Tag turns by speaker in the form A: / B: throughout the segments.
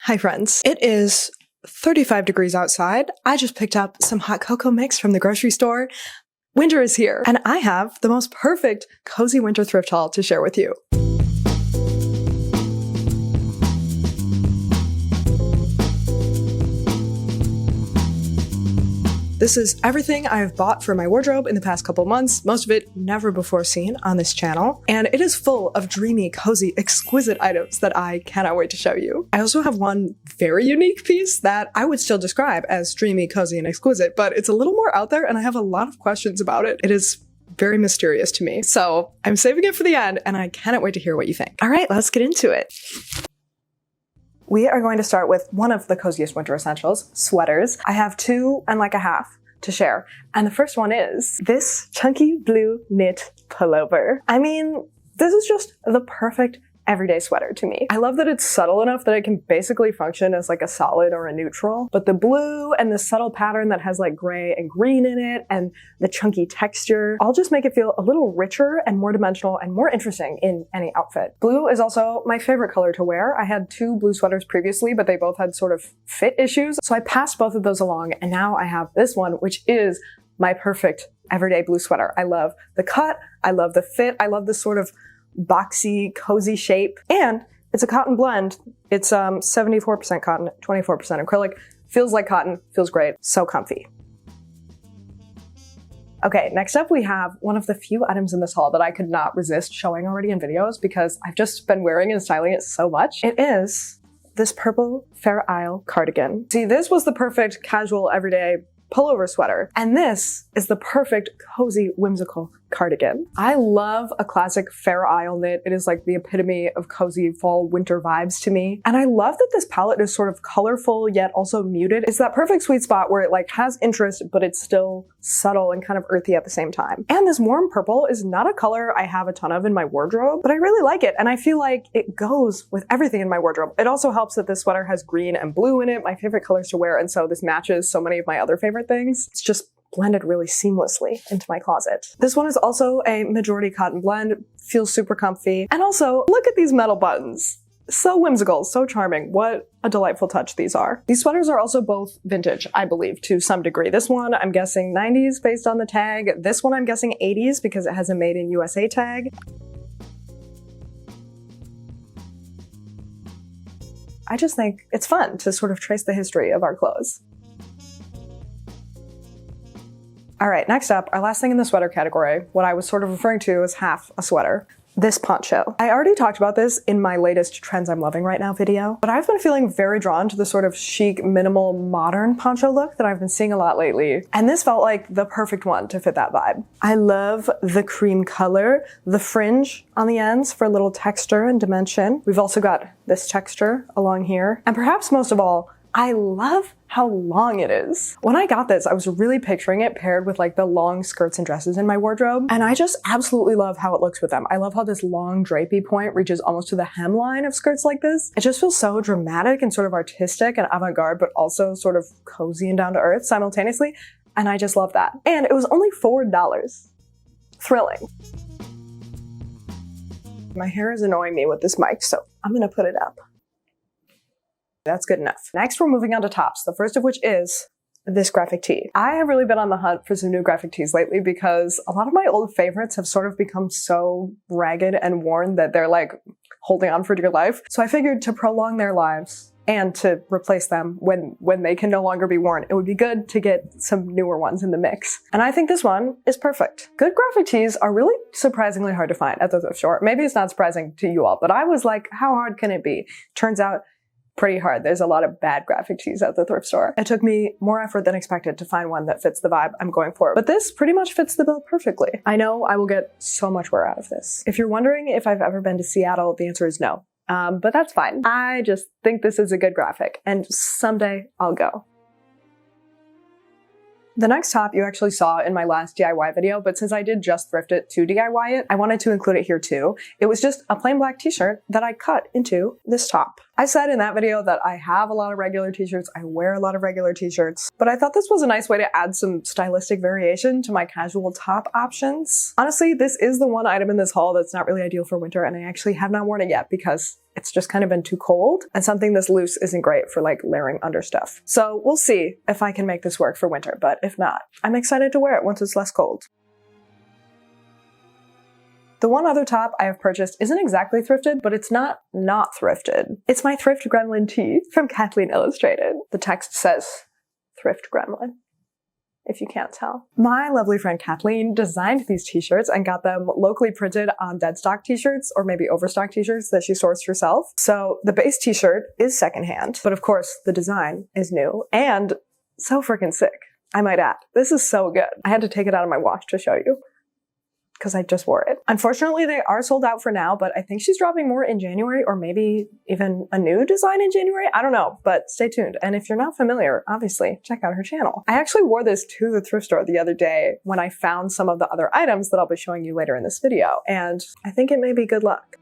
A: Hi friends. It is 35 degrees outside. I just picked up some hot cocoa mix from the grocery store. Winter is here, and I have the most perfect cozy winter thrift haul to share with you. This is everything I have bought for my wardrobe in the past couple months, most of it never before seen on this channel, and it is full of dreamy, cozy, exquisite items that I cannot wait to show you. I also have one very unique piece that I would still describe as dreamy, cozy, and exquisite, but it's a little more out there and I have a lot of questions about it. It is very mysterious to me, so I'm saving it for the end and I cannot wait to hear what you think. All right, let's get into it. We are going to start with one of the coziest winter essentials, sweaters. I have 2 and like a half to share. And the first one is this chunky blue knit pullover. I mean, this is just the perfect everyday sweater to me. I love that it's subtle enough that it can basically function as like a solid or a neutral, but the blue and the subtle pattern that has like gray and green in it and the chunky texture all just make it feel a little richer and more dimensional and more interesting in any outfit. Blue is also my favorite color to wear. I had 2 blue sweaters previously, but they both had sort of fit issues, so I passed both of those along, and now I have this one, which is my perfect everyday blue sweater. I love the cut, I love the fit, I love this sort of boxy, cozy shape, and it's a cotton blend. It's 74% cotton, 24% acrylic. Feels like cotton, feels great, so comfy. Okay, next up we have one of the few items in this haul that I could not resist showing already in videos because I've just been wearing and styling it so much. It is this purple Fair Isle cardigan. See, this was the perfect casual everyday pullover sweater, and this is the perfect cozy whimsical cardigan. I love a classic Fair Isle knit. It is like the epitome of cozy fall winter vibes to me. And I love that this palette is sort of colorful yet also muted. It's that perfect sweet spot where it like has interest, but it's still subtle and kind of earthy at the same time. And this warm purple is not a color I have a ton of in my wardrobe, but I really like it. And I feel like it goes with everything in my wardrobe. It also helps that this sweater has green and blue in it, my favorite colors to wear. And so this matches so many of my other favorite things. It's just blended really seamlessly into my closet. This one is also a majority cotton blend, feels super comfy. And also, look at these metal buttons. So whimsical, so charming. What a delightful touch these are. These sweaters are also both vintage, I believe, to some degree. This one, I'm guessing 90s based on the tag. This one, I'm guessing 80s because it has a Made in USA tag. I just think it's fun to sort of trace the history of our clothes. All right, next up, our last thing in the sweater category, what I was sort of referring to as half a sweater. This poncho. I already talked about this in my latest Trends I'm Loving Right Now video, but I've been feeling very drawn to the sort of chic, minimal, modern poncho look that I've been seeing a lot lately. And this felt like the perfect one to fit that vibe. I love the cream color, the fringe on the ends for a little texture and dimension. We've also got this texture along here. And perhaps most of all, I love how long it is. When I got this, I was really picturing it paired with like the long skirts and dresses in my wardrobe, and I just absolutely love how it looks with them. I love how this long drapey point reaches almost to the hemline of skirts like this. It just feels so dramatic and sort of artistic and avant-garde, but also sort of cozy and down to earth simultaneously, and I just love that. And it was only $4. Thrilling. My hair is annoying me with this mic, so I'm gonna put it up. That's good enough. Next, we're moving on to tops, the first of which is this graphic tee. I have really been on the hunt for some new graphic tees lately because a lot of my old favorites have sort of become so ragged and worn that they're like holding on for dear life. So I figured to prolong their lives and to replace them when they can no longer be worn, it would be good to get some newer ones in the mix. And I think this one is perfect. Good graphic tees are really surprisingly hard to find at the thrift store. Maybe it's not surprising to you all, but I was like, how hard can it be? Turns out pretty hard. There's a lot of bad graphic tees at the thrift store. It took me more effort than expected to find one that fits the vibe I'm going for, but this pretty much fits the bill perfectly. I know I will get so much wear out of this. If you're wondering if I've ever been to Seattle, the answer is no. But that's fine. I just think this is a good graphic, and someday I'll go. The next top you actually saw in my last DIY video, but since I did just thrift it to DIY it, I wanted to include it here too. It was just a plain black t-shirt that I cut into this top. I said in that video that I have a lot of regular t-shirts, I wear a lot of regular t-shirts, but I thought this was a nice way to add some stylistic variation to my casual top options. Honestly, this is the one item in this haul that's not really ideal for winter, and I actually have not worn it yet because it's just kind of been too cold, and something this loose isn't great for like layering under stuff. So we'll see if I can make this work for winter, but if not, I'm excited to wear it once it's less cold. The one other top I have purchased isn't exactly thrifted, but it's not thrifted. It's my Thrift Gremlin tee from Kathleen Illustrated. The text says, Thrift Gremlin, if you can't tell. My lovely friend Kathleen designed these t-shirts and got them locally printed on dead stock t-shirts or maybe overstock t-shirts that she sourced herself. So the base t-shirt is secondhand, but of course the design is new and so freaking sick, I might add. This is so good. I had to take it out of my wash to show you, because I just wore it. Unfortunately, they are sold out for now, but I think she's dropping more in January or maybe even a new design in January. I don't know, but stay tuned. And if you're not familiar, obviously check out her channel. I actually wore this to the thrift store the other day when I found some of the other items that I'll be showing you later in this video, and I think it may be good luck.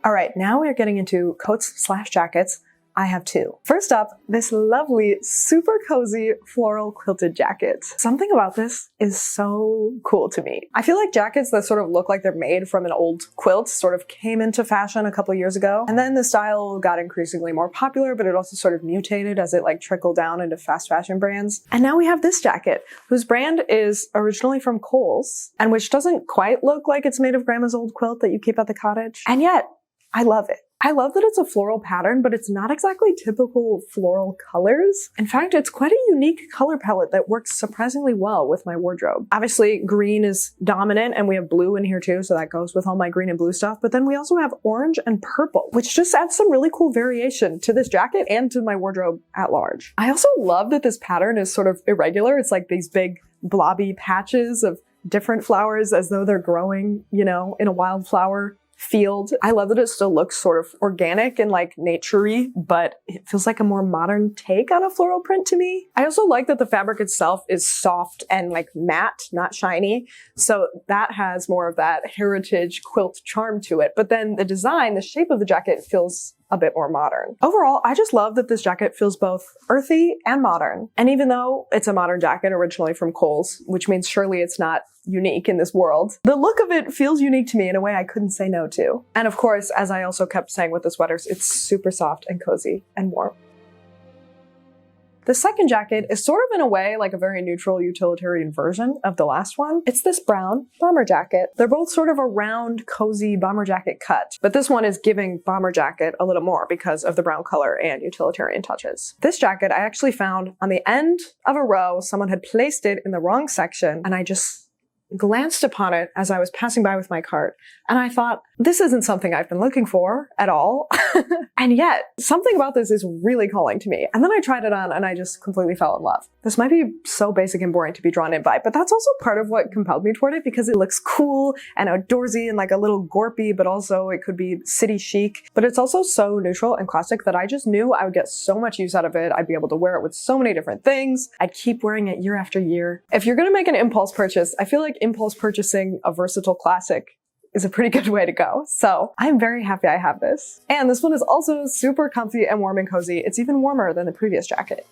A: All right, now we're getting into coats/jackets. I have two. First up, this lovely, super cozy floral quilted jacket. Something about this is so cool to me. I feel like jackets that sort of look like they're made from an old quilt sort of came into fashion a couple years ago. And then the style got increasingly more popular, but it also sort of mutated as it like trickled down into fast fashion brands. And now we have this jacket, whose brand is originally from Kohl's, and which doesn't quite look like it's made of grandma's old quilt that you keep at the cottage. And yet, I love it. I love that it's a floral pattern, but it's not exactly typical floral colors. In fact, it's quite a unique color palette that works surprisingly well with my wardrobe. Obviously, green is dominant, and we have blue in here too, so that goes with all my green and blue stuff. But then we also have orange and purple, which just adds some really cool variation to this jacket and to my wardrobe at large. I also love that this pattern is sort of irregular. It's like these big blobby patches of different flowers as though they're growing, you know, in a wildflower field. I love that it still looks sort of organic and like nature-y, but it feels like a more modern take on a floral print to me. I also like that the fabric itself is soft and like matte, not shiny. So that has more of that heritage quilt charm to it. But then the design, the shape of the jacket feels a bit more modern. Overall, I just love that this jacket feels both earthy and modern. And even though it's a modern jacket originally from Kohl's, which means surely it's not unique in this world, the look of it feels unique to me in a way I couldn't say no to. And of course, as I also kept saying with the sweaters, it's super soft and cozy and warm. The second jacket is sort of in a way like a very neutral utilitarian version of the last one. It's this brown bomber jacket. They're both sort of a round, cozy bomber jacket cut, but this one is giving bomber jacket a little more because of the brown color and utilitarian touches. This jacket I actually found on the end of a row. Someone had placed it in the wrong section, and I just glanced upon it as I was passing by with my cart, and I thought, this isn't something I've been looking for at all. And yet, something about this is really calling to me. And then I tried it on and I just completely fell in love. This might be so basic and boring to be drawn in by, but that's also part of what compelled me toward it, because it looks cool and outdoorsy and like a little gorpy, but also it could be city chic. But it's also so neutral and classic that I just knew I would get so much use out of it. I'd be able to wear it with so many different things. I'd keep wearing it year after year. If you're gonna make an impulse purchase, I feel like impulse purchasing a versatile classic is a pretty good way to go. So I'm very happy I have this. And this one is also super comfy and warm and cozy. It's even warmer than the previous jacket.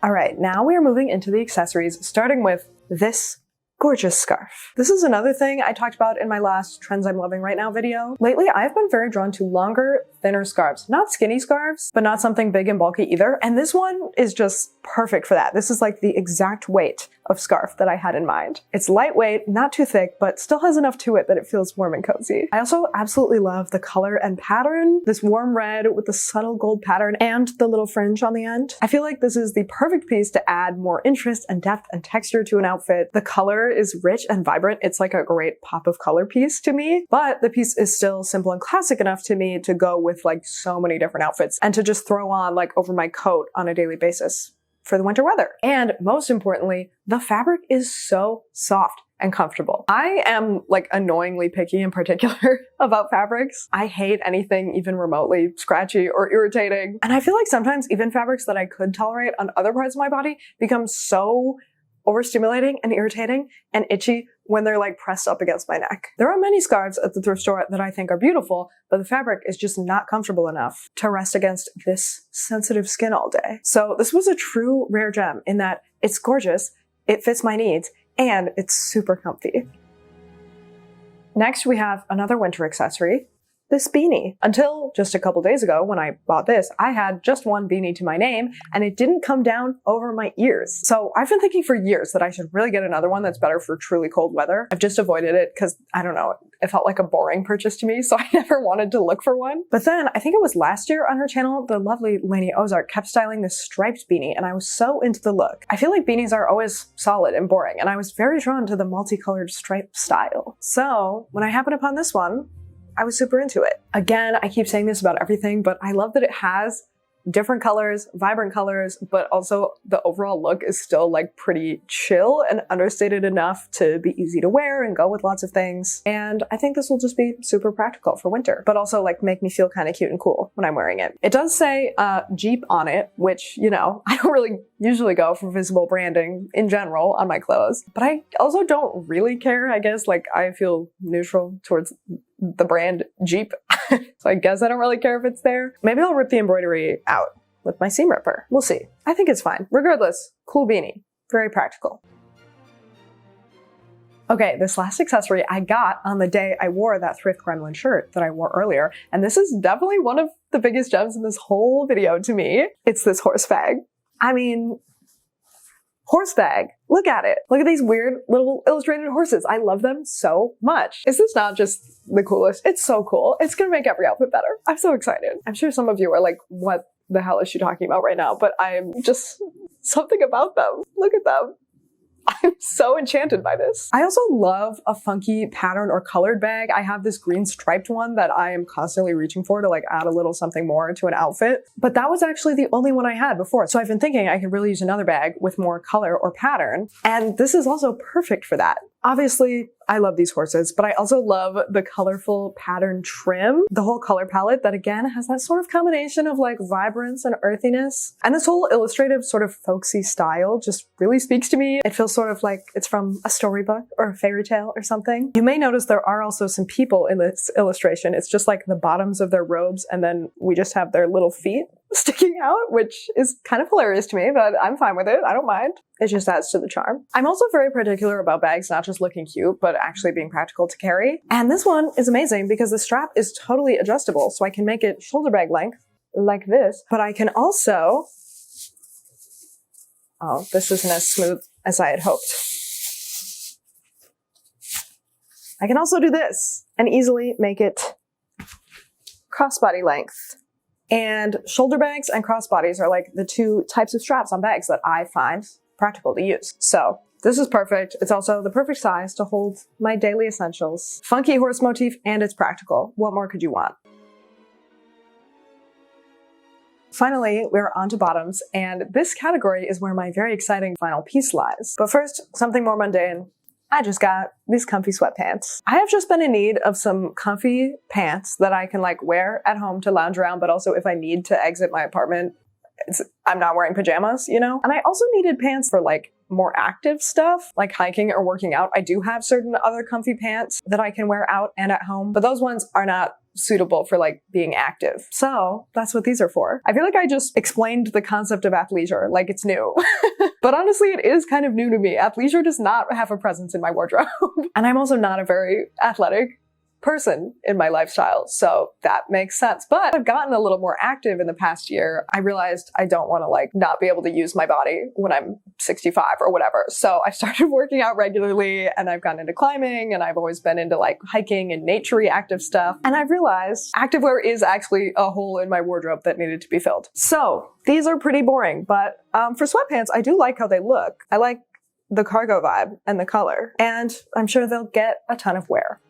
A: All right, now we are moving into the accessories, starting with this gorgeous scarf. This is another thing I talked about in my last Trends I'm Loving Right Now video. Lately, I've been very drawn to longer, thinner scarves. Not skinny scarves, but not something big and bulky either. And this one is just perfect for that. This is like the exact weight of scarf that I had in mind. It's lightweight, not too thick, but still has enough to it that it feels warm and cozy. I also absolutely love the color and pattern. This warm red with the subtle gold pattern and the little fringe on the end. I feel like this is the perfect piece to add more interest and depth and texture to an outfit. The color is rich and vibrant. It's like a great pop of color piece to me, but the piece is still simple and classic enough to me to go with like so many different outfits and to just throw on like over my coat on a daily basis for the winter weather. And most importantly, the fabric is so soft and comfortable. I am like annoyingly picky in particular about fabrics. I hate anything even remotely scratchy or irritating. And I feel like sometimes even fabrics that I could tolerate on other parts of my body become so overstimulating and irritating and itchy when they're like pressed up against my neck. There are many scarves at the thrift store that I think are beautiful, but the fabric is just not comfortable enough to rest against this sensitive skin all day. So this was a true rare gem in that it's gorgeous, it fits my needs, and it's super comfy. Next, we have another winter accessory, this beanie. Until just a couple days ago when I bought this, I had just one beanie to my name and it didn't come down over my ears. So I've been thinking for years that I should really get another one that's better for truly cold weather. I've just avoided it because, I don't know, it felt like a boring purchase to me, so I never wanted to look for one. But then, I think it was last year on her channel, the lovely Lainey Ozark kept styling this striped beanie and I was so into the look. I feel like beanies are always solid and boring and I was very drawn to the multicolored stripe style. So when I happened upon this one, I was super into it. Again, I keep saying this about everything, but I love that it has different colors, vibrant colors, but also the overall look is still like pretty chill and understated enough to be easy to wear and go with lots of things. And I think this will just be super practical for winter, but also like make me feel kind of cute and cool when I'm wearing it. It does say Jeep on it, which, you know, I don't really usually go for visible branding in general on my clothes, but I also don't really care, I guess. Like I feel neutral towards the brand Jeep. So I guess I don't really care if it's there. Maybe I'll rip the embroidery out with my seam ripper. We'll see. I think it's fine. Regardless, cool beanie. Very practical. Okay, this last accessory I got on the day I wore that Thrift Gremlin shirt that I wore earlier, and this is definitely one of the biggest gems in this whole video to me. It's this horse bag. I mean, horse bag. Look at it. Look at these weird little illustrated horses. I love them so much. Is this not just the coolest? It's so cool. It's gonna make every outfit better. I'm so excited. I'm sure some of you are like, what the hell is she talking about right now? But I'm just something about them. Look at them. I'm so enchanted by this. I also love a funky pattern or colored bag. I have this green striped one that I am constantly reaching for to like add a little something more to an outfit. But that was actually the only one I had before. So I've been thinking I could really use another bag with more color or pattern. And this is also perfect for that. Obviously, I love these horses, but I also love the colorful pattern trim, the whole color palette that again has that sort of combination of like vibrance and earthiness. And this whole illustrative sort of folksy style just really speaks to me. It feels sort of like it's from a storybook or a fairy tale or something. You may notice there are also some people in this illustration. It's just like the bottoms of their robes and then we just have their little feet sticking out, which is kind of hilarious to me, but I'm fine with it. I don't mind. It just adds to the charm. I'm also very particular about bags not just looking cute, but actually being practical to carry. And this one is amazing because the strap is totally adjustable, so I can make it shoulder bag length like this, but I can also... Oh, this isn't as smooth as I had hoped. I can also do this and easily make it crossbody length. And shoulder bags and crossbodies are like the two types of straps on bags that I find practical to use. So this is perfect. It's also the perfect size to hold my daily essentials. Funky horse motif and it's practical. What more could you want? Finally, we're on to bottoms, and this category is where my very exciting final piece lies. But first, something more mundane. I just got these comfy sweatpants. I have just been in need of some comfy pants that I can like wear at home to lounge around, but also if I need to exit my apartment, I'm not wearing pajamas, you know? And I also needed pants for like more active stuff, like hiking or working out. I do have certain other comfy pants that I can wear out and at home, but those ones are not suitable for like being active. So that's what these are for. I feel like I just explained the concept of athleisure like it's new. But honestly, it is kind of new to me. Athleisure does not have a presence in my wardrobe. And I'm also not a very athletic person in my lifestyle, so that makes sense. But I've gotten a little more active in the past year. I realized I don't want to like not be able to use my body when I'm 65 or whatever. So I started working out regularly and I've gotten into climbing and I've always been into like hiking and nature-y active stuff. And I've realized activewear is actually a hole in my wardrobe that needed to be filled. So these are pretty boring, but for sweatpants, I do like how they look. I like the cargo vibe and the color, and I'm sure they'll get a ton of wear.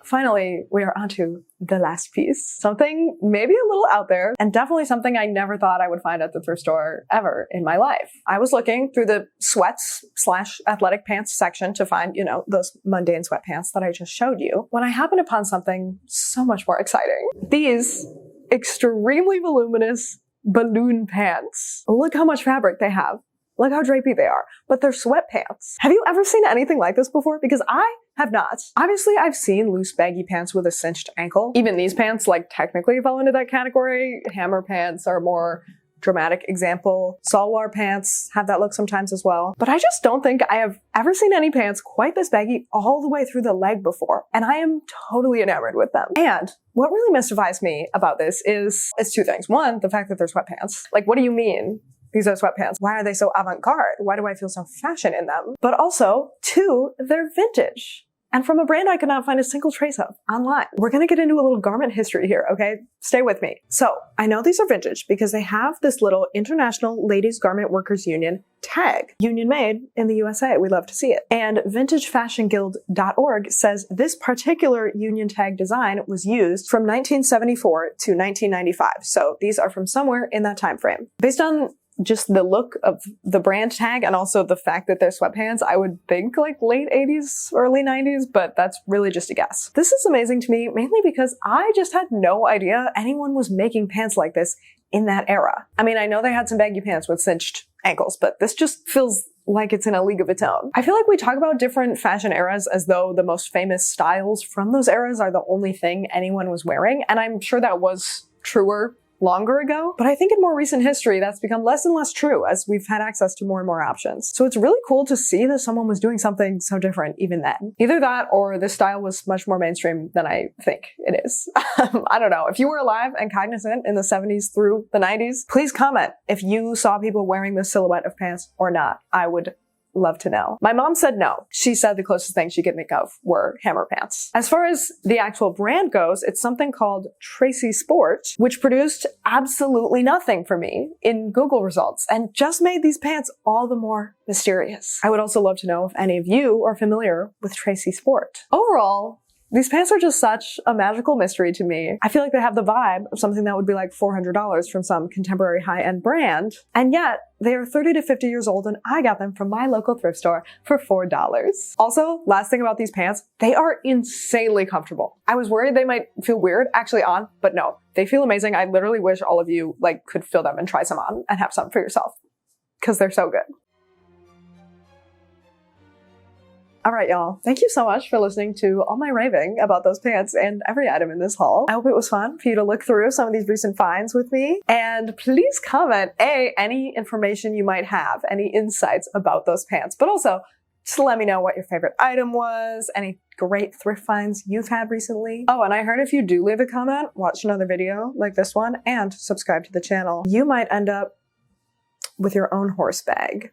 A: Finally, we are onto the last piece. Something maybe a little out there, and definitely something I never thought I would find at the thrift store ever in my life. I was looking through the sweats/athletic pants section to find, you know, those mundane sweatpants that I just showed you, when I happened upon something so much more exciting. These extremely voluminous balloon pants. Look how much fabric they have. Look how drapey they are. But they're sweatpants. Have you ever seen anything like this before? Because I have not. Obviously, I've seen loose baggy pants with a cinched ankle. Even these pants, like, technically fall into that category. Hammer pants are a more dramatic example. Salwar pants have that look sometimes as well. But I just don't think I have ever seen any pants quite this baggy all the way through the leg before. And I am totally enamored with them. And what really mystifies me about this is two things. One, the fact that they're sweatpants. Like, what do you mean? These are sweatpants. Why are they so avant-garde? Why do I feel so fashion in them? But also, two, they're vintage. And from a brand I could not find a single trace of online. We're gonna get into a little garment history here, okay? Stay with me. So, I know these are vintage because they have this little International Ladies Garment Workers Union tag. Union made in the USA. We love to see it. And vintagefashionguild.org says this particular union tag design was used from 1974 to 1995. So, these are from somewhere in that time frame. Based on just the look of the brand tag and also the fact that they're sweatpants, I would think like late 80s, early 90s, but that's really just a guess. This is amazing to me, mainly because I just had no idea anyone was making pants like this in that era. I mean, I know they had some baggy pants with cinched ankles, but this just feels like it's in a league of its own. I feel like we talk about different fashion eras as though the most famous styles from those eras are the only thing anyone was wearing, and I'm sure that was truer longer ago, but I think in more recent history that's become less and less true as we've had access to more and more options. So it's really cool to see that someone was doing something so different even then. Either that or this style was much more mainstream than I think it is. I don't know. If you were alive and cognizant in the 70s through the 90s, please comment if you saw people wearing this silhouette of pants or not. I would love to know. My mom said no. She said the closest thing she could think of were hammer pants. As far as the actual brand goes, it's something called Suport, which produced absolutely nothing for me in Google results and just made these pants all the more mysterious. I would also love to know if any of you are familiar with Suport. Overall, these pants are just such a magical mystery to me. I feel like they have the vibe of something that would be like $400 from some contemporary high-end brand, and yet they are 30 to 50 years old and I got them from my local thrift store for $4. Also, last thing about these pants, they are insanely comfortable. I was worried they might feel weird actually on, but no, they feel amazing. I literally wish all of you could feel them and try some on and have some for yourself because they're so good. All right, y'all. Thank you so much for listening to all my raving about those pants and every item in this haul. I hope it was fun for you to look through some of these recent finds with me. And please comment, any information you might have, any insights about those pants, but also just let me know what your favorite item was, any great thrift finds you've had recently. Oh, and I heard if you do leave a comment, watch another video like this one, and subscribe to the channel, you might end up with your own horse bag.